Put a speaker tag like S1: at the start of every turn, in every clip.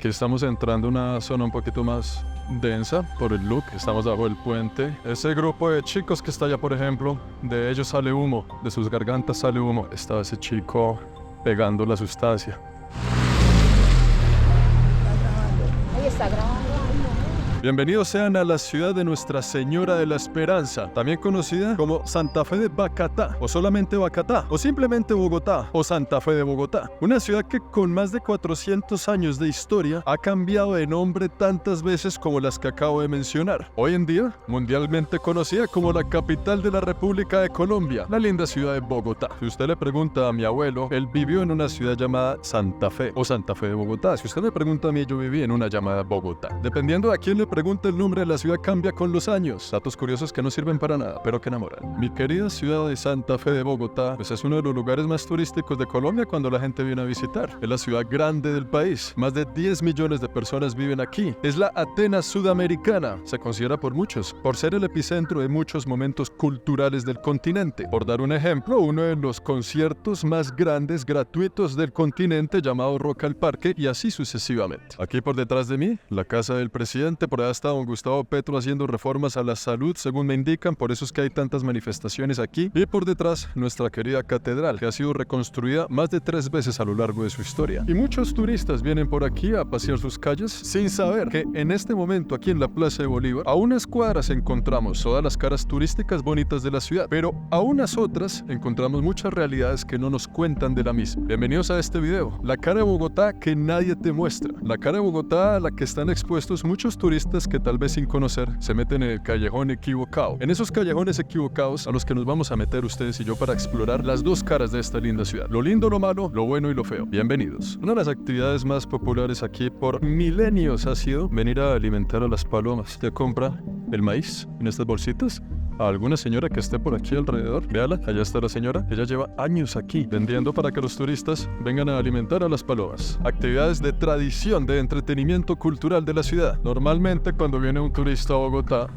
S1: Aquí estamos entrando a una zona un poquito más densa por el look. Estamos bajo el puente. Ese grupo de chicos que está allá, por ejemplo, de ellos sale humo, de sus gargantas sale humo. Estaba ese chico pegando la sustancia.
S2: Ahí está grabando.
S1: Bienvenidos sean a la ciudad de Nuestra Señora de la Esperanza, también conocida como Santa Fe de Bacatá, o solamente Bacatá, o simplemente Bogotá, o Santa Fe de Bogotá. Una ciudad que con más de 400 años de historia ha cambiado de nombre tantas veces como las que acabo de mencionar. Hoy en día, mundialmente conocida como la capital de la República de Colombia, la linda ciudad de Bogotá. Si usted le pregunta a mi abuelo, él vivió en una ciudad llamada Santa Fe, o Santa Fe de Bogotá. Si usted me pregunta a mí, yo viví en una llamada Bogotá. Dependiendo de a quién le pregunta, el nombre de la ciudad cambia con los años. Datos curiosos que no sirven para nada, pero que enamoran. Mi querida ciudad de Santa Fe de Bogotá, pues es uno de los lugares más turísticos de Colombia cuando la gente viene a visitar. Es la ciudad grande del país. Más de 10 millones de personas viven aquí. Es la Atenas sudamericana. Se considera por muchos por ser el epicentro de muchos momentos culturales del continente. Por dar un ejemplo, uno de los conciertos más grandes gratuitos del continente llamado Rock al Parque, y así sucesivamente. Aquí por detrás de mí, la casa del presidente. Por allá está don Gustavo Petro haciendo reformas a la salud, según me indican, por eso es que hay tantas manifestaciones aquí. Y por detrás, nuestra querida catedral, que ha sido reconstruida más de 3 veces a lo largo de su historia. Y muchos turistas vienen por aquí a pasear sus calles sin saber que en este momento aquí en la Plaza de Bolívar, a unas cuadras encontramos todas las caras turísticas bonitas de la ciudad, pero a unas otras encontramos muchas realidades que no nos cuentan de la misma. Bienvenidos a este video, la cara de Bogotá que nadie te muestra, la cara de Bogotá a la que están expuestos muchos turistas que tal vez sin conocer se meten en el callejón equivocado. En esos callejones equivocados a los que nos vamos a meter ustedes y yo para explorar las dos caras de esta linda ciudad. Lo lindo, lo malo, lo bueno y lo feo. Bienvenidos. Una de las actividades más populares aquí por milenios ha sido venir a alimentar a las palomas. Usted compra el maíz en estas bolsitas a alguna señora que esté por aquí alrededor. Véala, allá está la señora. Ella lleva años aquí vendiendo para que los turistas vengan a alimentar a las palomas. Actividades de tradición, de entretenimiento cultural de la ciudad. Normalmente cuando viene un turista a Bogotá,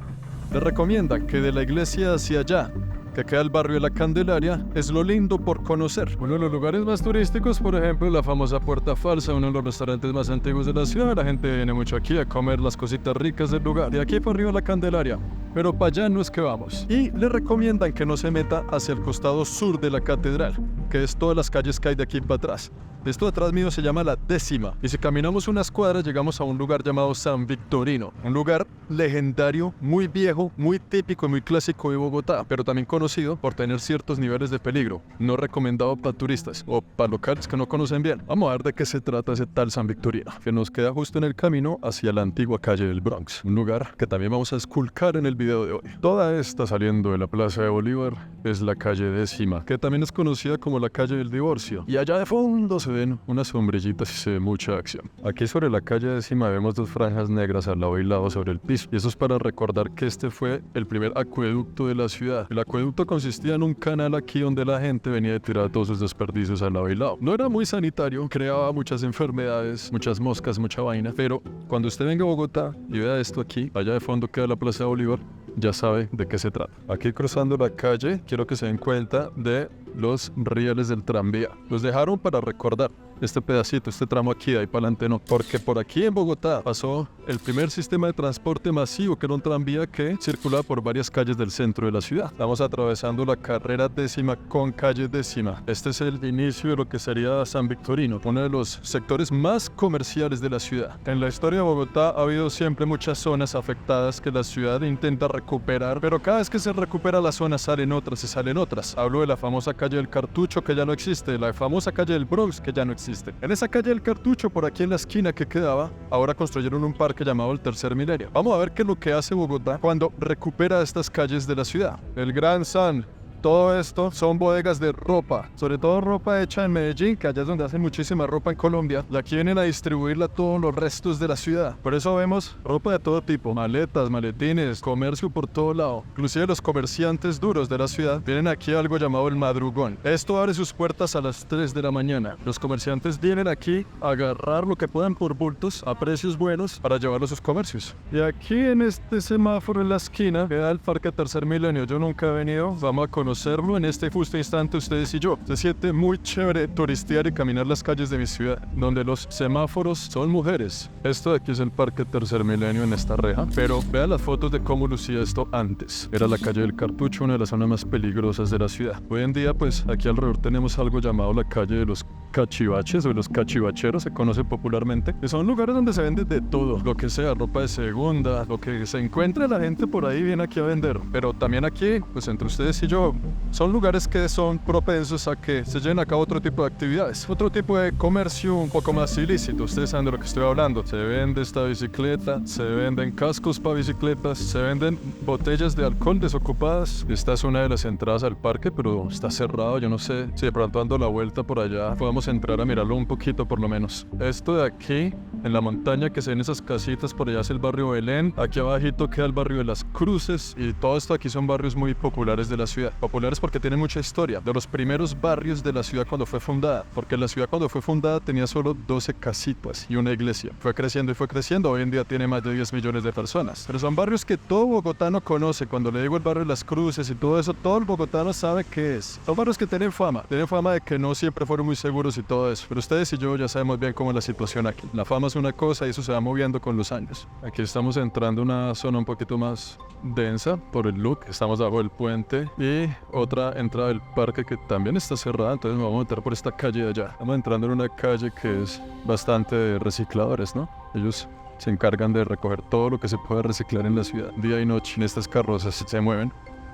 S1: le recomiendan que de la iglesia hacia allá, que queda el barrio de la Candelaria, es lo lindo por conocer. Uno de los lugares más turísticos, por ejemplo, la famosa Puerta Falsa, uno de los restaurantes más antiguos de la ciudad. La gente viene mucho aquí a comer las cositas ricas del lugar. De aquí por arriba la Candelaria, pero para allá no es que vamos. Y le recomiendan que no se meta hacia el costado sur de la catedral, que es todas las calles que hay de aquí para atrás. Esto de atrás mío se llama La Décima, y si caminamos unas cuadras llegamos a un lugar llamado San Victorino, un lugar legendario, muy viejo, muy típico y muy clásico de Bogotá, pero también conocido por tener ciertos niveles de peligro, no recomendado para turistas o para locales que no conocen bien. Vamos a ver de qué se trata ese tal San Victorino, que nos queda justo en el camino hacia la antigua calle del Bronx, un lugar que también vamos a esculcar en el video de hoy. Toda esta saliendo de la Plaza de Bolívar es la calle Décima, que también es conocida como la calle del Divorcio, y allá de fondo se ven unas sombrillitas y se ve mucha acción. Aquí sobre la calle Décima vemos 2 franjas negras al lado y lado sobre el piso, y eso es para recordar que este fue el primer acueducto de la ciudad. El acueducto consistía en un canal aquí donde la gente venía a tirar todos sus desperdicios al lado y lado. No era muy sanitario, creaba muchas enfermedades, muchas moscas, mucha vaina, pero cuando usted venga a Bogotá y vea esto aquí, allá de fondo queda la Plaza de Bolívar, ya sabe de qué se trata. Aquí cruzando la calle, quiero que se den cuenta de los rieles del tranvía. Los dejaron para recordar este pedacito, este tramo aquí, de ahí para adelante no. Porque por aquí en Bogotá pasó el primer sistema de transporte masivo, que era un tranvía que circulaba por varias calles del centro de la ciudad. Estamos atravesando la carrera Décima con calle Décima. Este es el inicio de lo que sería San Victorino, uno de los sectores más comerciales de la ciudad. En la historia de Bogotá ha habido siempre muchas zonas afectadas que la ciudad intenta recuperar, pero cada vez que se recupera la zona salen otras y salen otras. Hablo de la famosa calle del Cartucho, que ya no existe, la famosa calle del Bronx, que ya no existe. En esa calle del Cartucho, por aquí en la esquina que quedaba, ahora construyeron un parque llamado el Tercer Milenio. Vamos a ver qué es lo que hace Bogotá cuando recupera estas calles de la ciudad. El Gran San. Todo esto son bodegas de ropa, sobre todo ropa hecha en Medellín, que allá es donde hacen muchísima ropa en Colombia. Y aquí vienen a distribuirla a todos los restos de la ciudad. Por eso vemos ropa de todo tipo, maletas, maletines, comercio por todo lado. Inclusive los comerciantes duros de la ciudad vienen aquí a algo llamado el madrugón. Esto abre sus puertas a las 3 de la mañana. Los comerciantes vienen aquí a agarrar lo que puedan por bultos a precios buenos para llevarlo a sus comercios. Y aquí en este semáforo en la esquina queda el Parque Tercer Milenio. Yo nunca he venido, vamos a conocer conocerlo en este justo instante ustedes y yo. Se siente muy chévere turistear y caminar las calles de mi ciudad, donde los semáforos son mujeres. Esto de aquí es el Parque Tercer Milenio en esta reja, pero vean las fotos de cómo lucía esto antes. Era la calle del Cartucho, una de las zonas más peligrosas de la ciudad. Hoy en día, pues, aquí alrededor tenemos algo llamado la calle de los cachivaches o los cachivacheros, se conoce popularmente, que son lugares donde se vende de todo, lo que sea, ropa de segunda, lo que se encuentre la gente por ahí viene aquí a vender. Pero también aquí, pues entre ustedes y yo, son lugares que son propensos a que se lleven a cabo otro tipo de actividades, otro tipo de comercio un poco más ilícito. Ustedes saben de lo que estoy hablando. Se vende esta bicicleta, se venden cascos para bicicletas, se venden botellas de alcohol desocupadas. Esta es una de las entradas al parque, pero está cerrado. Yo no sé si de pronto dando la vuelta por allá podemos entrar a mirarlo un poquito por lo menos. Esto de aquí, en la montaña que se ven esas casitas, por allá es el barrio Belén. Aquí abajito queda el barrio de Las Cruces y todo esto aquí son barrios muy populares de la ciudad. Populares porque tienen mucha historia. De los primeros barrios de la ciudad cuando fue fundada. Porque la ciudad cuando fue fundada tenía solo 12 casitas y una iglesia. Fue creciendo y fue creciendo. Hoy en día tiene más de 10 millones de personas. Pero son barrios que todo bogotano conoce. Cuando le digo el barrio de Las Cruces y todo eso, todo el bogotano sabe qué es. Son barrios que tienen fama. Tienen fama de que no siempre fueron muy seguros y todo eso. Pero ustedes y yo ya sabemos bien cómo es la situación aquí. La fama es una cosa y eso se va moviendo con los años. Aquí estamos entrando a una zona un poquito más densa por el look. Estamos abajo del puente y otra entrada del parque que también está cerrada. Entonces nos vamos a entrar por esta calle de allá. Estamos entrando en una calle que es bastante de recicladores, ¿no? Ellos se encargan de recoger todo lo que se puede reciclar en la ciudad. Día y noche en estas carrozas se mueven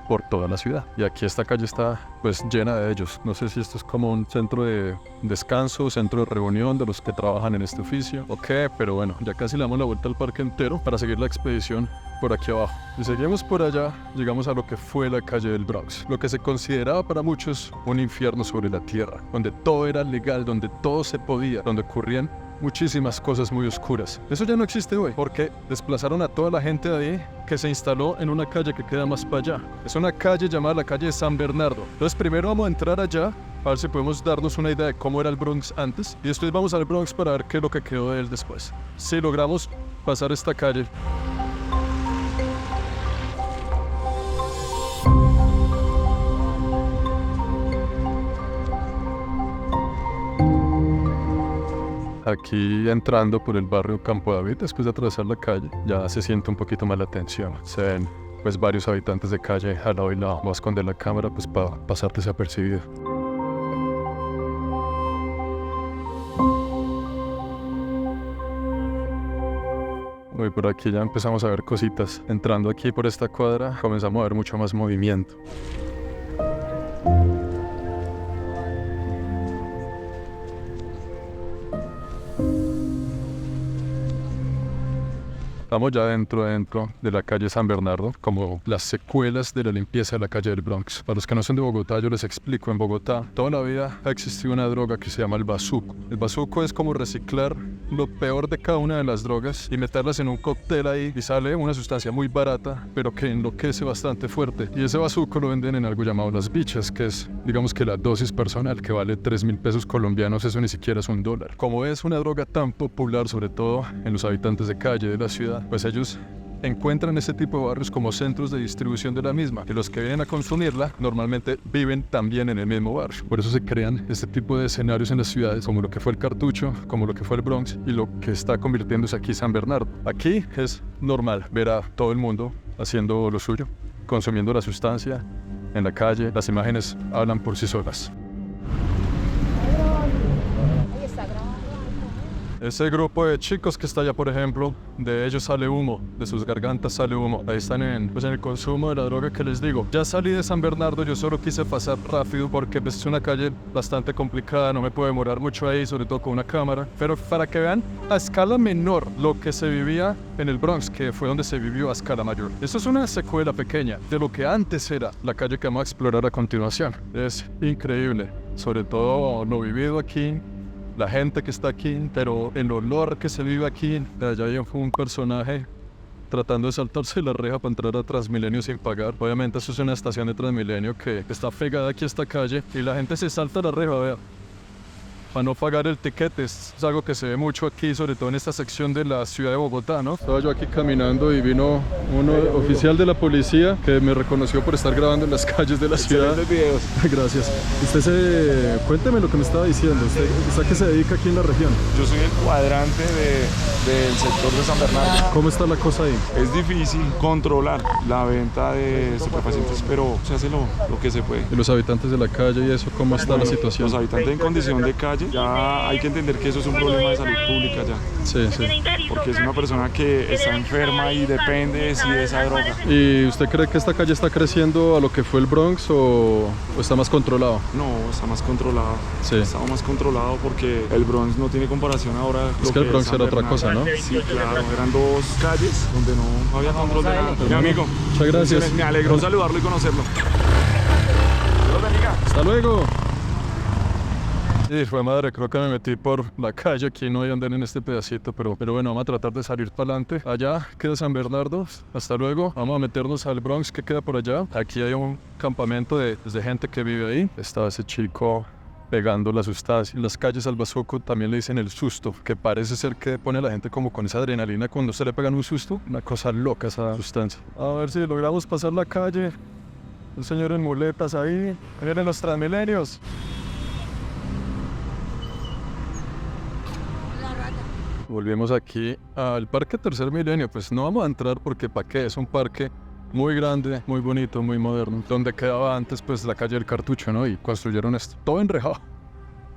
S1: por toda la ciudad. Y aquí esta calle está pues llena de ellos. No sé si esto es como un centro de descanso, centro de reunión de los que trabajan en este oficio o qué, pero bueno, ya casi le damos la vuelta al parque entero para seguir la expedición por aquí abajo. Si seguimos por allá, llegamos a lo que fue la calle del Bronx, lo que se consideraba para muchos un infierno sobre la tierra, donde todo era legal, donde todo se podía, donde ocurrían muchísimas cosas muy oscuras. Eso ya no existe hoy, porque desplazaron a toda la gente de ahí que se instaló en una calle que queda más para allá. Es una calle llamada la calle de San Bernardo. Entonces primero vamos a entrar allá, a ver si podemos darnos una idea de cómo era el Bronx antes, y después vamos al Bronx para ver qué es lo que quedó de él después. Si logramos pasar esta calle. Aquí entrando por el barrio Campo David, después de atravesar la calle, ya se siente un poquito más la tensión. Se ven pues varios habitantes de calle al lado y lado. Voy a esconder la cámara pues para pasar desapercibido. Hoy por aquí ya empezamos a ver cositas. Entrando aquí por esta cuadra, comenzamos a ver mucho más movimiento. Estamos ya dentro de la calle San Bernardo, como las secuelas de la limpieza de la calle del Bronx. Para los que no son de Bogotá, yo les explico. En Bogotá, toda la vida ha existido una droga que se llama el bazuco. El bazuco es como reciclar lo peor de cada una de las drogas y meterlas en un cóctel ahí y sale una sustancia muy barata, pero que enloquece bastante fuerte. Y ese bazuco lo venden en algo llamado las bichas, que es, digamos que la dosis personal, que vale 3.000 pesos colombianos, eso ni siquiera es $1. Como es una droga tan popular, sobre todo en los habitantes de calle de la ciudad, pues ellos encuentran este tipo de barrios como centros de distribución de la misma, y los que vienen a consumirla normalmente viven también en el mismo barrio. Por eso se crean este tipo de escenarios en las ciudades, como lo que fue el Cartucho, como lo que fue el Bronx y lo que está convirtiéndose aquí San Bernardo. Aquí es normal ver a todo el mundo haciendo lo suyo, consumiendo la sustancia en la calle. Las imágenes hablan por sí solas.
S2: Ahí está grabando.
S1: Ese grupo de chicos que está allá, por ejemplo, de ellos sale humo, de sus gargantas sale humo. Ahí están en el consumo de la droga que les digo. Ya salí de San Bernardo, yo solo quise pasar rápido porque es una calle bastante complicada, no me puedo demorar mucho ahí, sobre todo con una cámara. Pero para que vean a escala menor lo que se vivía en el Bronx, que fue donde se vivió a escala mayor. Esto es una secuela pequeña de lo que antes era la calle que vamos a explorar a continuación. Es increíble, sobre todo lo vivido aquí, la gente que está aquí, pero el olor que se vive aquí. Allá hay un personaje tratando de saltarse la reja para entrar a Transmilenio sin pagar. Obviamente eso es una estación de Transmilenio que está pegada aquí a esta calle y la gente se salta la reja, vea. para no pagar el tiquete. Es algo que se ve mucho aquí, sobre todo en esta sección de la ciudad de Bogotá, ¿no? Estaba yo aquí caminando y vino un oficial de la policía que me reconoció por estar grabando en las calles de la ciudad.
S3: Videos.
S1: Gracias. Cuénteme lo que me estaba diciendo. ¿Usted a qué se dedica aquí en la región?
S3: Yo soy el cuadrante del sector de San Bernardo.
S1: ¿Cómo está la cosa ahí?
S3: Es difícil controlar la venta de estupefacientes, pero se hace lo que se puede.
S1: ¿Y los habitantes de la calle y eso, cómo está la situación?
S3: Los habitantes en condición de calle, ya hay que entender que eso es un problema de salud pública ya.
S1: Sí, sí.
S3: Porque es una persona que está enferma y depende sí, de esa droga.
S1: ¿Y usted cree que esta calle está creciendo a lo que fue el Bronx o está más controlado?
S3: No, está más controlado.
S1: Sí.
S3: Está más controlado porque el Bronx no tiene comparación ahora.
S1: Es que el Bronx era otra cosa, ¿no?
S3: Sí, claro. Eran dos calles donde no había control de nada. Mi amigo.
S1: Muchas gracias.
S3: Me alegró saludarlo y conocerlo. Dios lo bendiga.
S1: ¡Hasta luego! Y fue madre, creo que me metí por la calle, aquí no hay andar en este pedacito, pero bueno, vamos a tratar de salir para adelante. Allá queda San Bernardo, hasta luego, vamos a meternos al Bronx que queda por allá. Aquí hay un campamento de gente que vive ahí. Estaba ese chico pegando la sustancia. En las calles al bazuco también le dicen el susto, que parece ser que pone a la gente como con esa adrenalina cuando se le pegan un susto. Una cosa loca esa sustancia. A ver si logramos pasar la calle. Un señor en muletas ahí. Miren los Transmilenios. Volvimos aquí al Parque Tercer Milenio. Pues no vamos a entrar porque ¿para qué? Es un parque muy grande, muy bonito, muy moderno. Donde quedaba antes pues la calle del Cartucho, ¿no? Y construyeron esto. Todo enrejado.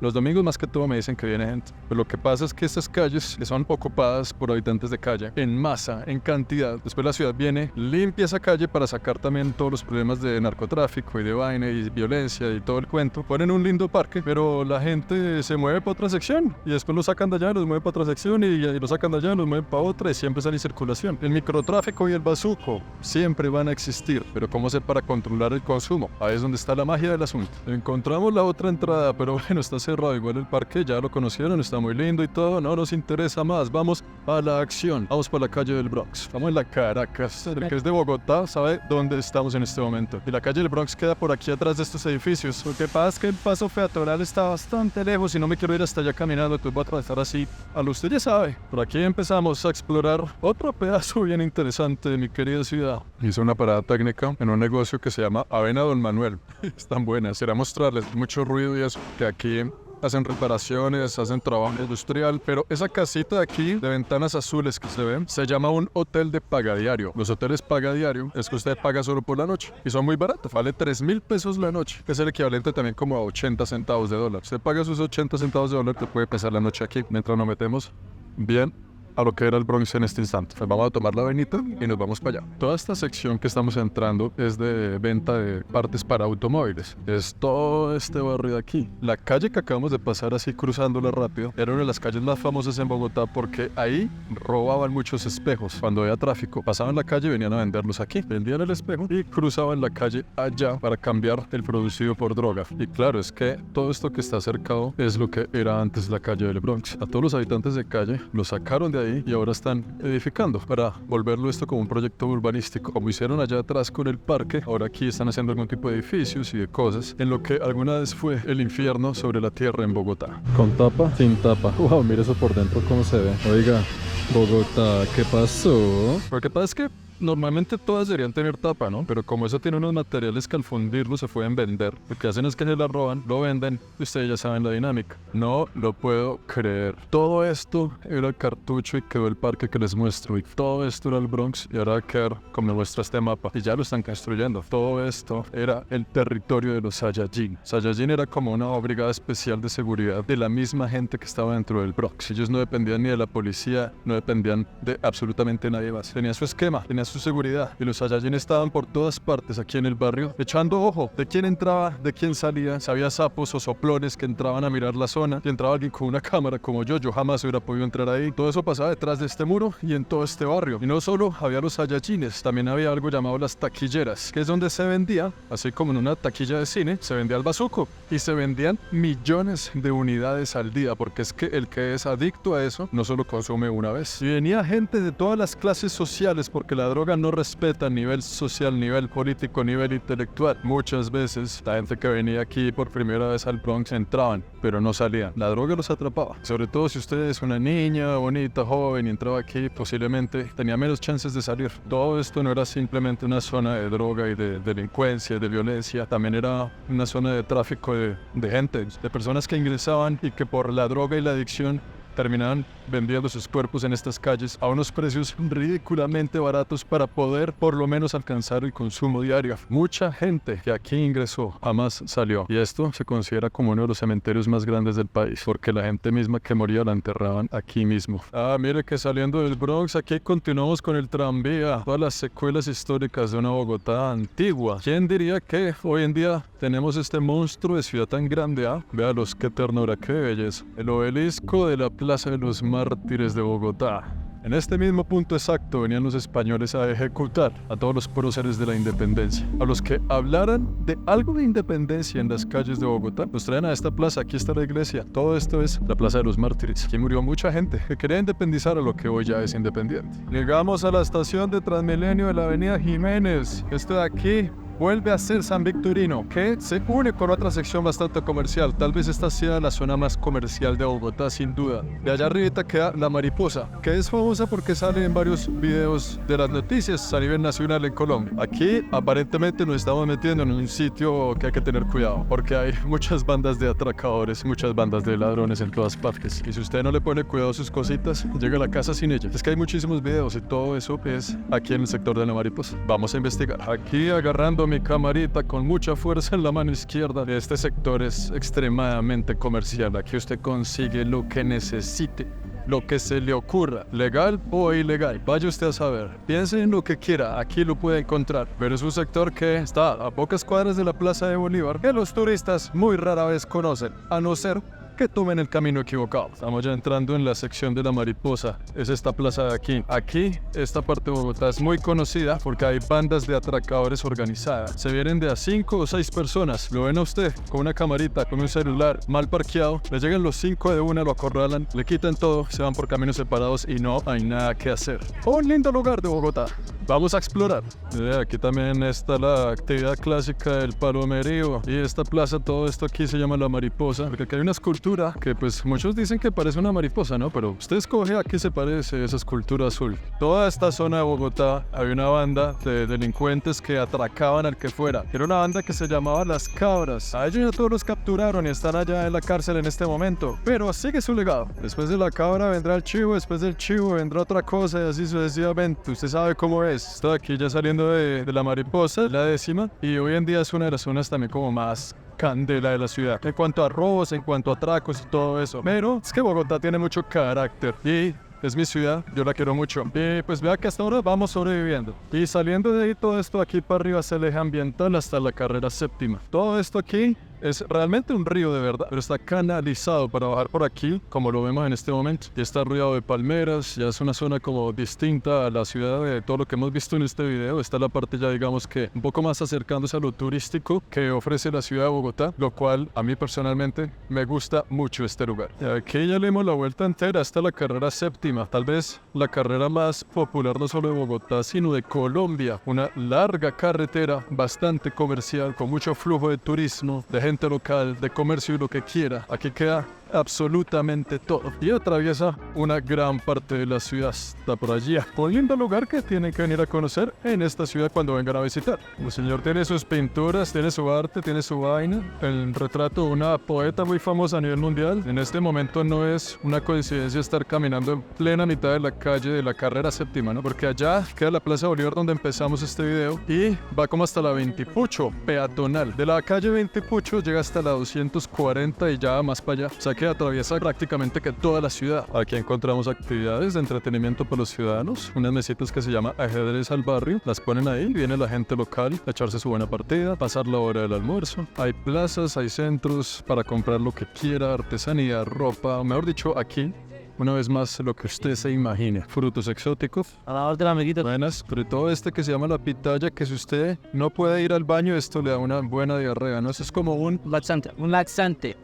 S1: Los domingos más que todo me dicen que viene gente. Pero lo que pasa es que estas calles son ocupadas por habitantes de calle, en masa, en cantidad. Después la ciudad viene, limpia esa calle para sacar también todos los problemas de narcotráfico y de vaina y violencia y todo el cuento. Ponen un lindo parque, pero la gente se mueve para otra sección. Y después lo sacan de allá, los mueven para otra sección y lo sacan de allá, los mueven para otra y siempre sale circulación. El microtráfico y el bazuco siempre van a existir. Pero ¿cómo hacer para controlar el consumo? Ahí es donde está la magia del asunto. Encontramos la otra entrada, pero bueno, está cerrado. Igual el parque ya lo conocieron, está muy lindo y todo, no nos interesa más. Vamos a la acción, vamos para la calle del Bronx, vamos en la Caracas. El que es de Bogotá sabe dónde estamos en este momento. Y la calle del Bronx queda por aquí atrás de estos edificios. Lo que pasa es que el paso peatonal está bastante lejos y no me quiero ir hasta allá caminando, entonces voy a atravesar así. A lo usted ya sabe. Por aquí empezamos a explorar otro pedazo bien interesante de mi querida ciudad. Hice una parada técnica en un negocio que se llama Avena Don Manuel. Están buenas, será mostrarles mucho ruido y eso, que aquí hacen reparaciones, hacen trabajo industrial, pero esa casita de aquí, de ventanas azules que se ven, se llama un hotel de pagadiario. Los hoteles pagadiario es que usted paga solo por la noche y son muy baratos, vale 3.000 pesos la noche, que es el equivalente también como a 80 centavos de dólar. Usted paga sus 80 centavos de dólar, te puede pasar la noche aquí, mientras nos metemos bien a lo que era el Bronx en este instante. Pues vamos a tomar la avenida y nos vamos para allá. Toda esta sección que estamos entrando es de venta de partes para automóviles. Es todo este barrio de aquí. La calle que acabamos de pasar así cruzándola rápido era una de las calles más famosas en Bogotá porque ahí robaban muchos espejos. Cuando había tráfico, pasaban la calle y venían a venderlos aquí. Vendían el espejo y cruzaban la calle allá para cambiar el producido por droga. Y claro, es que todo esto que está cercado es lo que era antes la calle del Bronx. A todos los habitantes de calle los sacaron de ahí y ahora están edificando para volverlo esto como un proyecto urbanístico, como hicieron allá atrás con el parque. Ahora aquí están haciendo algún tipo de edificios y de cosas en lo que alguna vez fue el infierno sobre la tierra en Bogotá. Con tapa, sin tapa. Wow, mire eso por dentro cómo se ve. Oiga, Bogotá, ¿qué pasó? Lo que pasa es que normalmente todas deberían tener tapa, ¿no? Pero como eso tiene unos materiales que al fundirlo se pueden vender, lo que hacen es que se la roban, lo venden, y ustedes ya saben la dinámica. No lo puedo creer. Todo esto era el Cartucho y quedó el parque que les muestro. Y todo esto era el Bronx y ahora va a quedar como me muestra este mapa. Y ya lo están construyendo. Todo esto era el territorio de los Saiyajin. Saiyajin era como una brigada especial de seguridad de la misma gente que estaba dentro del Bronx. Ellos no dependían ni de la policía, no dependían de absolutamente nadie más. Tenía su esquema, tenía su seguridad y los Saiyajin estaban por todas partes aquí en el barrio echando ojo de quién entraba, de quién salía. Si había sapos o soplones que entraban a mirar la zona, si entraba alguien con una cámara como yo jamás hubiera podido entrar ahí. Todo eso pasaba detrás de este muro y en todo este barrio. Y no solo había los Saiyajines, también había algo llamado las taquilleras, que es donde se vendía, así como en una taquilla de cine, se vendía el bazuco y se vendían millones de unidades al día, porque es que el que es adicto a eso no solo consume una vez. Y venía gente de todas las clases sociales porque la droga droga no respeta nivel social, nivel político, nivel intelectual. Muchas veces la gente que venía aquí por primera vez al Bronx entraban, pero no salían. La droga los atrapaba. Sobre todo si usted es una niña bonita, joven y entraba aquí, posiblemente tenía menos chances de salir. Todo esto no era simplemente una zona de droga y de delincuencia, de violencia. También era una zona de tráfico de gente, de personas que ingresaban y que por la droga y la adicción terminaban vendiendo sus cuerpos en estas calles a unos precios ridículamente baratos para poder por lo menos alcanzar el consumo diario. Mucha gente que aquí ingresó jamás salió, y esto se considera como uno de los cementerios más grandes del país, porque la gente misma que moría la enterraban aquí mismo. Mire que saliendo del Bronx, aquí continuamos con el tranvía, todas las secuelas históricas de una Bogotá antigua. ¿Quién diría que hoy en día tenemos este monstruo de ciudad tan grande? Véalos, qué ternura, qué belleza. El obelisco de la Plaza de los Mártires de Bogotá. En este mismo punto exacto venían los españoles a ejecutar a todos los próceres de la independencia. A los que hablaran de algo de independencia en las calles de Bogotá, los traen a esta plaza. Aquí está la iglesia. Todo esto es la Plaza de los Mártires. Aquí murió mucha gente que quería independizar a lo que hoy ya es independiente. Llegamos a la estación de Transmilenio de la Avenida Jiménez. Esto de aquí vuelve a ser San Victorino, que se une con otra sección bastante comercial. Tal vez esta sea la zona más comercial de Bogotá, sin duda. De allá arriba queda La Mariposa, que es famosa porque sale en varios videos de las noticias a nivel nacional en Colombia. Aquí aparentemente nos estamos metiendo en un sitio que hay que tener cuidado, porque hay muchas bandas de atracadores, muchas bandas de ladrones en todas partes. Y si usted no le pone cuidado a sus cositas, llega a la casa sin ellas. Es que hay muchísimos videos y todo eso es aquí en el sector de La Mariposa. Vamos a investigar. Aquí agarrando mi camarita con mucha fuerza en la mano izquierda. Este sector es extremadamente comercial. Aquí usted consigue lo que necesite, lo que se le ocurra, legal o ilegal. Vaya usted a saber. Piense en lo que quiera, aquí lo puede encontrar. Pero es un sector que está a pocas cuadras de la Plaza de Bolívar, que los turistas muy rara vez conocen, a no ser que tomen el camino equivocado. Estamos ya entrando en la sección de La Mariposa. Es esta plaza de aquí. Aquí, esta parte de Bogotá es muy conocida porque hay bandas de atracadores organizadas. Se vienen de a 5 o 6 personas. Lo ven a usted con una camarita, con un celular mal parqueado. Le llegan los 5 de una, lo acorralan, le quitan todo, se van por caminos separados y no hay nada que hacer. Un lindo lugar de Bogotá. Vamos a explorar. Aquí también está la actividad clásica del palomerío. Y esta plaza, todo esto aquí se llama La Mariposa, porque aquí hay una escultura que pues muchos dicen que parece una mariposa, ¿no? Pero usted escoge a qué se parece esa escultura azul. Toda esta zona de Bogotá había una banda de delincuentes que atracaban al que fuera. Era una banda que se llamaba Las Cabras. A ellos ya todos los capturaron y están allá en la cárcel en este momento. Pero sigue su legado. Después de la cabra vendrá el chivo, después del chivo vendrá otra cosa y así sucesivamente. Usted sabe cómo es. Estoy aquí ya saliendo de La Mariposa, la 10ª, y hoy en día es una de las zonas también como más candela de la ciudad en cuanto a robos, en cuanto a atracos y todo eso. Pero es que Bogotá tiene mucho carácter y es mi ciudad, yo la quiero mucho. Y pues vea que hasta ahora vamos sobreviviendo. Y saliendo de ahí, todo esto aquí para arriba es el eje ambiental hasta la carrera 7ª. Todo esto aquí es realmente un río de verdad, pero está canalizado para bajar por aquí, como lo vemos en este momento. Y está rodeado de palmeras, ya es una zona como distinta a la ciudad de todo lo que hemos visto en este video. Está la parte ya digamos que un poco más acercándose a lo turístico que ofrece la ciudad de Bogotá, lo cual a mí personalmente me gusta mucho este lugar. Y aquí ya le dimos la vuelta entera hasta la carrera 7ª, tal vez la carrera más popular no solo de Bogotá, sino de Colombia. Una larga carretera bastante comercial, con mucho flujo de turismo, de gente local, de comercio y lo que quiera. Aquí queda absolutamente todo y atraviesa una gran parte de la ciudad. Está por allí. Un lindo lugar que tienen que venir a conocer en esta ciudad cuando vengan a visitar. El señor tiene sus pinturas, tiene su arte, tiene su vaina. El retrato de una poeta muy famosa a nivel mundial. En este momento no es una coincidencia estar caminando en plena mitad de la calle de la carrera 7ª, ¿no? Porque allá queda la Plaza Bolívar donde empezamos este video y va como hasta la 20 Pucho, peatonal. De la calle 20 Pucho llega hasta la 240 y ya más para allá. O sea que atraviesa prácticamente que toda la ciudad. Aquí encontramos actividades de entretenimiento para los ciudadanos, unas mesitas que se llama ajedrez al barrio, las ponen ahí, viene la gente local a echarse su buena partida, pasar la hora del almuerzo. Hay plazas, hay centros para comprar lo que quiera, artesanía, ropa, o mejor dicho, aquí una vez más lo que usted se imagine. Frutos exóticos.
S4: A la orden, amiguitos.
S1: Buenas, sobre todo este que se llama la pitaya, que si usted no puede ir al baño, esto le da una buena diarrea, ¿no? Eso es como un
S4: Laxante.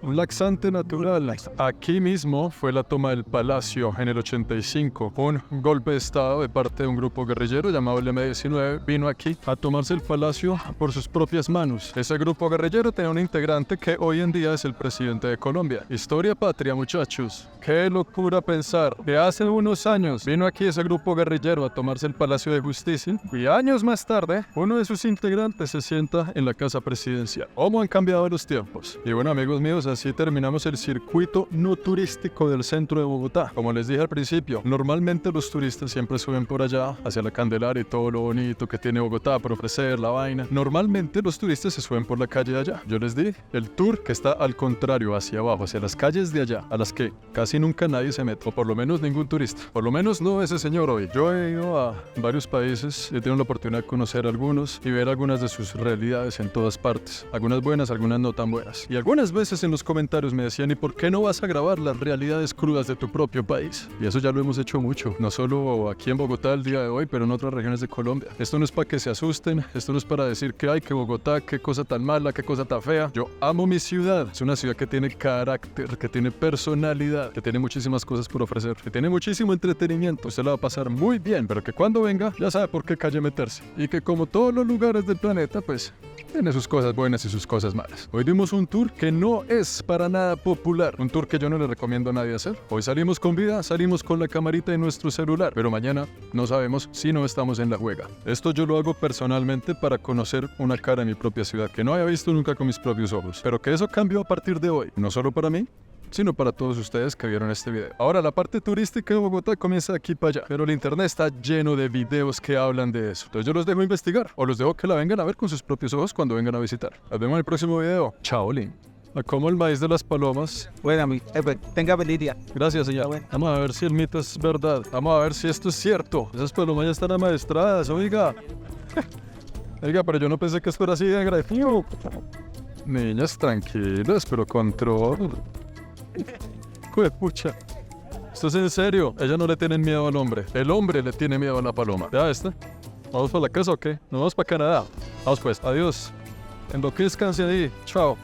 S4: Un
S1: laxante natural. Aquí mismo fue la toma del palacio en el 85. Un golpe de estado de parte de un grupo guerrillero llamado el M-19 vino aquí a tomarse el palacio por sus propias manos. Ese grupo guerrillero tenía un integrante que hoy en día es el presidente de Colombia. Historia patria, muchachos. Qué locura pensar que hace unos años vino aquí ese grupo guerrillero a tomarse el Palacio de Justicia y años más tarde uno de sus integrantes se sienta en la casa presidencial. ¿Cómo han cambiado los tiempos? Y bueno, amigos míos, así terminamos el circuito no turístico del centro de Bogotá. Como les dije al principio, normalmente los turistas siempre suben por allá hacia la Candelaria y todo lo bonito que tiene Bogotá por ofrecer, la vaina. Normalmente los turistas se suben por la calle de allá. Yo les di el tour que está al contrario, hacia abajo, hacia las calles de allá, a las que casi nunca nadie se mete, o por lo menos ningún turista. Por lo menos no ese señor hoy. Yo he ido a varios países, he tenido la oportunidad de conocer algunos y ver algunas de sus realidades en todas partes. Algunas buenas, algunas no tan buenas. Y algunas veces en los comentarios me decían, ¿y por qué no vas a grabar las realidades crudas de tu propio país? Y eso ya lo hemos hecho mucho, no solo aquí en Bogotá el día de hoy, pero en otras regiones de Colombia. Esto no es para que se asusten, esto no es para decir que hay que Bogotá, qué cosa tan mala, qué cosa tan fea. Yo amo mi ciudad. Es una ciudad que tiene carácter, que tiene personalidad, que tiene muchísimas cosas por ofrecer, que tiene muchísimo entretenimiento. Usted la va a pasar muy bien, pero que cuando venga ya sabe por qué calle meterse. Y que como todos los lugares del planeta, pues tiene sus cosas buenas y sus cosas malas. Hoy dimos un tour que no es para nada popular, un tour que yo no le recomiendo a nadie hacer. Hoy salimos con vida, salimos con la camarita de nuestro celular, pero mañana no sabemos si no estamos en la juega. Esto yo lo hago personalmente para conocer una cara de mi propia ciudad que no había visto nunca con mis propios ojos, pero que eso cambió a partir de hoy, no solo para mí, sino para todos ustedes que vieron este video. Ahora la parte turística de Bogotá comienza de aquí para allá, pero el internet está lleno de videos que hablan de eso. Entonces yo los dejo investigar, o los dejo que la vengan a ver con sus propios ojos cuando vengan a visitar. Nos vemos en el próximo video. Chao, Lin. Como el maíz de las palomas.
S4: Bueno, amigo. Tenga feliz día.
S1: Gracias, señor.
S4: Bueno.
S1: Vamos a ver si el mito es verdad. Vamos a ver si esto es cierto. Esas palomas ya están amaestradas, oiga. Oiga, pero yo no pensé que esto era así de agradecido. Niñas, tranquilas, pero control. Pucha. Esto es en serio. Ella no le tienen miedo al hombre. El hombre le tiene miedo a la paloma. ¿Ya esta? ¿Vamos para la casa o qué? ¿Nos vamos para Canadá? Vamos pues. Adiós. Enloquezcanse ahí. Chao.